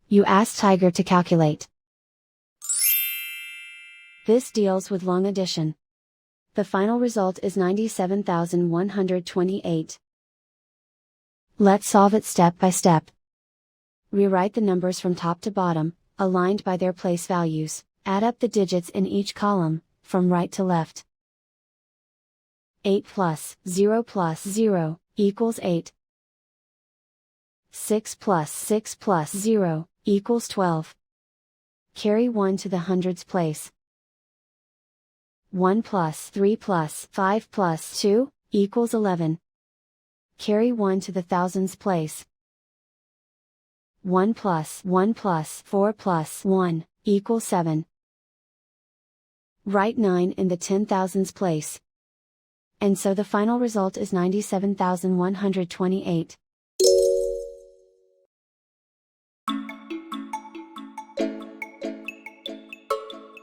You ask Tiger to calculate. This deals with long addition. The final result is 97,128. Let's solve it step by step. Rewrite the numbers from top to bottom, aligned by their place values. Add up the digits in each column, from right to left. 8 plus 0 plus 0 equals 8. 6 plus 6 plus 0 equals 12. Carry 1 to the hundreds place. 1 plus 3 plus 5 plus 2 equals 11. Carry 1 to the thousands place. 1 plus 1 plus 4 plus 1 equals 7. Write 9 in the 10,000s place. And so the final result is 97,128.